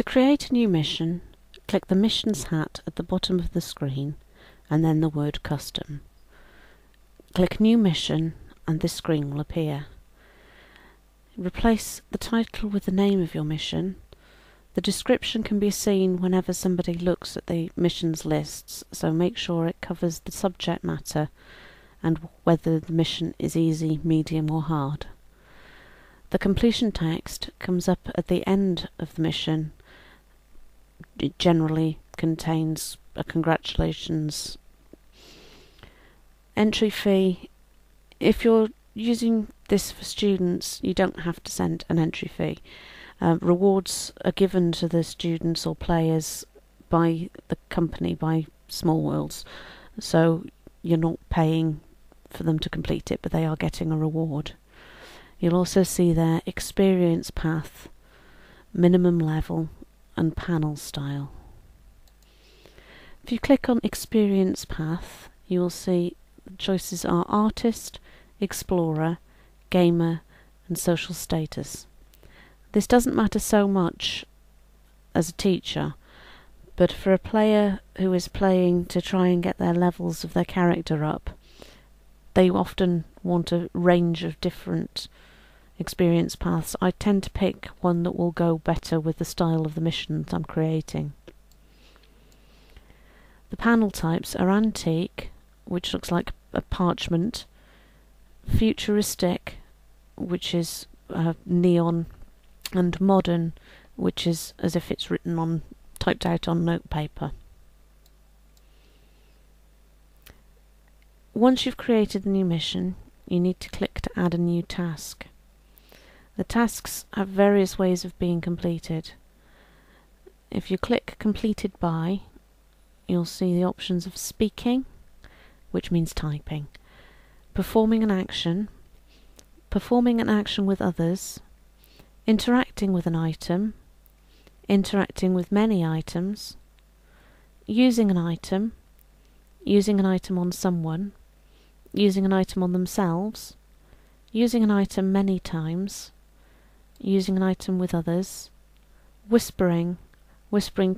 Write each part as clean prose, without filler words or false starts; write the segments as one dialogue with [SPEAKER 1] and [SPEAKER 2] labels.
[SPEAKER 1] To create a new mission, click the missions hat at the bottom of the screen and then the word Custom. Click New Mission and this screen will appear. Replace the title with the name of your mission. The description can be seen whenever somebody looks at the missions lists, so make sure it covers the subject matter and whether the mission is easy, medium or hard. The completion text comes up at the end of the mission. It generally contains a congratulations. Entry fee. If you're using this for students, you don't have to send an entry fee. Rewards are given to the students or players by the company, by Smallworlds, so you're not paying for them to complete it, but they are getting a reward. You'll also see their experience path, minimum level and panel style. If you click on experience path, you will see the choices are artist, explorer, gamer and social status. This doesn't matter so much as a teacher, but for a player who is playing to try and get their levels of their character up, they often want a range of different experience paths. I tend to pick one that will go better with the style of the mission that I'm creating. The panel types are antique, which looks like a parchment, futuristic, which is neon, and modern, which is as if it's typed out on notepaper. Once you've created the new mission, you need to click to add a new task. The tasks have various ways of being completed. If you click Completed By, you'll see the options of speaking, which means typing, performing an action with others, interacting with an item, interacting with many items, using an item on someone, using an item on themselves, using an item many times, using an item with others, whispering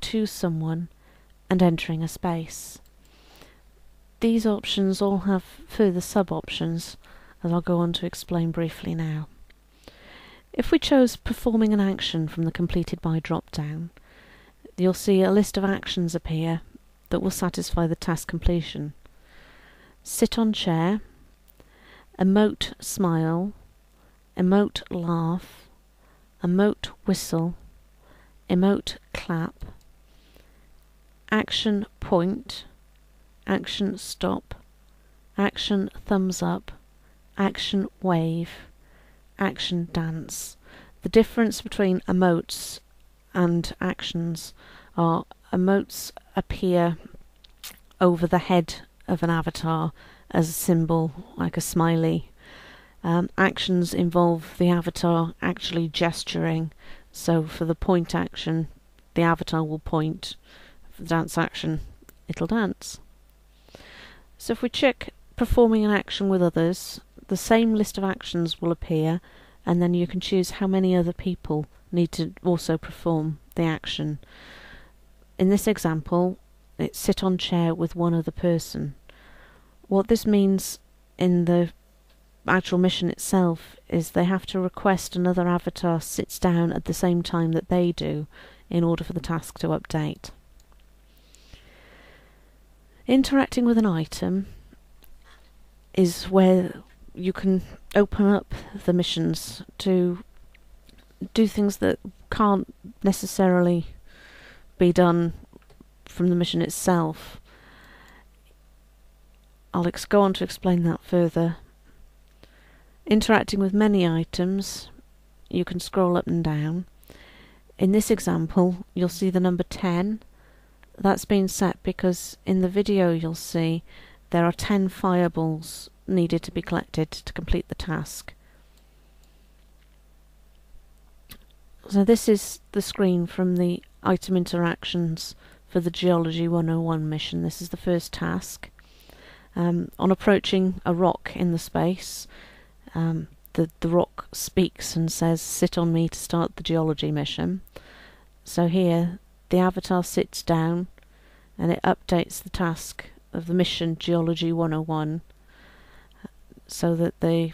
[SPEAKER 1] to someone, and entering a space. These options all have further sub-options, as I'll go on to explain briefly now. If we chose performing an action from the Completed By drop-down, you'll see a list of actions appear that will satisfy the task completion. Sit on chair, emote smile, emote laugh, emote whistle, emote clap, action point, action stop, action thumbs up, action wave, action dance. The difference between emotes and actions are emotes appear over the head of an avatar as a symbol, like a smiley. Actions involve the avatar actually gesturing, so for the point action the avatar will point, for the dance action it'll dance. So if we check performing an action with others, the same list of actions will appear, and then you can choose how many other people need to also perform the action. In this example, it's sit on chair with one other person. What this means in the actual mission itself is they have to request another avatar sits down at the same time that they do in order for the task to update. Interacting with an item is where you can open up the missions to do things that can't necessarily be done from the mission itself. I'll go on to explain that further. Interacting with many items, you can scroll up and down. In this example, you'll see the number 10. That's been set because in the video you'll see there are 10 fireballs needed to be collected to complete the task. So this is the screen from the item interactions for the Geology 101 mission. This is the first task. On approaching a rock in the space, the rock speaks and says, "Sit on me to start the geology mission." So here the avatar sits down and it updates the task of the mission Geology 101 so that they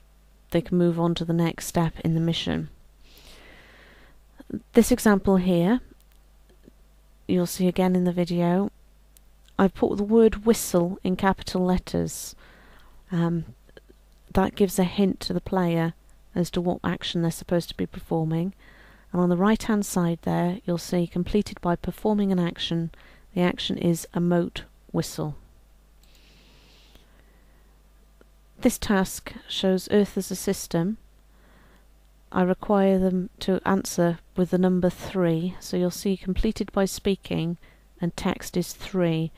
[SPEAKER 1] can move on to the next step in the mission. This example here, you'll see again in the video, I've put the word whistle in capital letters. That gives a hint to the player as to what action they're supposed to be performing. And on the right hand side there, you'll see completed by performing an action. The action is a MAODE whistle. This task shows Earth as a system. I require them to answer with the number 3, so you'll see completed by speaking and text is 3.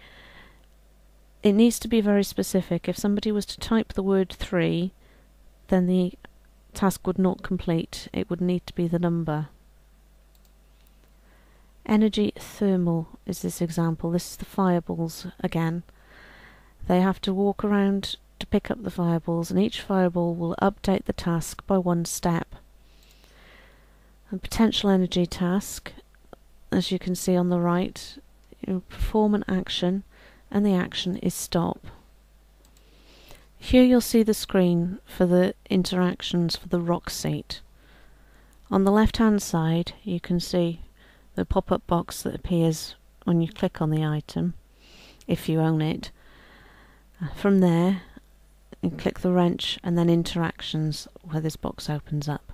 [SPEAKER 1] It needs to be very specific. If somebody was to type the word 3, then the task would not complete. It would need to be the number. Energy thermal is this example. This is the fireballs again. They have to walk around to pick up the fireballs, and each fireball will update the task by 1 step. A potential energy task, as you can see on the right, you perform an action and the action is stop. Here you'll see the screen for the interactions for the rock seat. On the left hand side you can see the pop-up box that appears when you click on the item, if you own it. From there you click the wrench and then interactions, where this box opens up.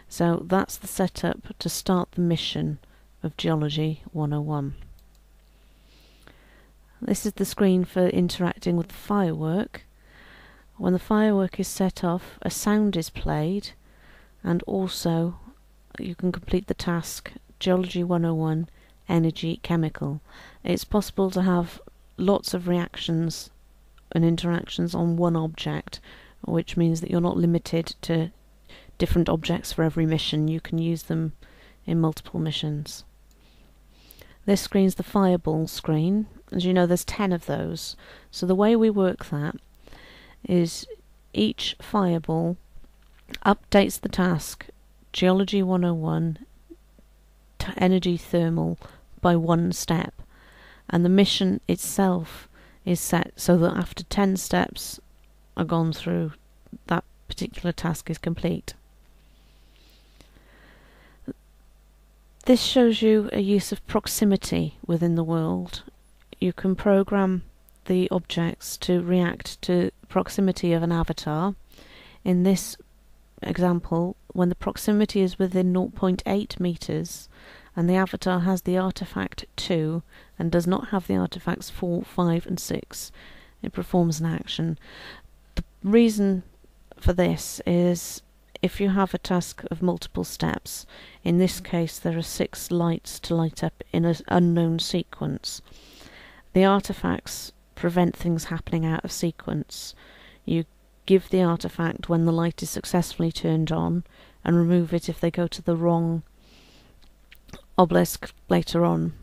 [SPEAKER 1] So that's the setup to start the mission of Geology 101. This is the screen for interacting with the firework. When the firework is set off, a sound is played, and also you can complete the task Geology 101 Energy Chemical. It's possible to have lots of reactions and interactions on one object, which means that you're not limited to different objects for every mission. You can use them in multiple missions. This screen's the fireball screen. As you know, there's 10 of those. So the way we work that is each fireball updates the task Geology 101 Energy Thermal by 1 step, and the mission itself is set so that after 10 steps are gone through, that particular task is complete. This shows you a use of proximity within the world. You can program the objects to react to proximity of an avatar. In this example, when the proximity is within 0.8 meters and the avatar has the artifact 2 and does not have the artifacts 4, 5 and 6, it performs an action. The reason for this is if you have a task of multiple steps, in this case there are 6 lights to light up in an unknown sequence. The artifacts prevent things happening out of sequence. You give the artifact when the light is successfully turned on and remove it if they go to the wrong obelisk later on.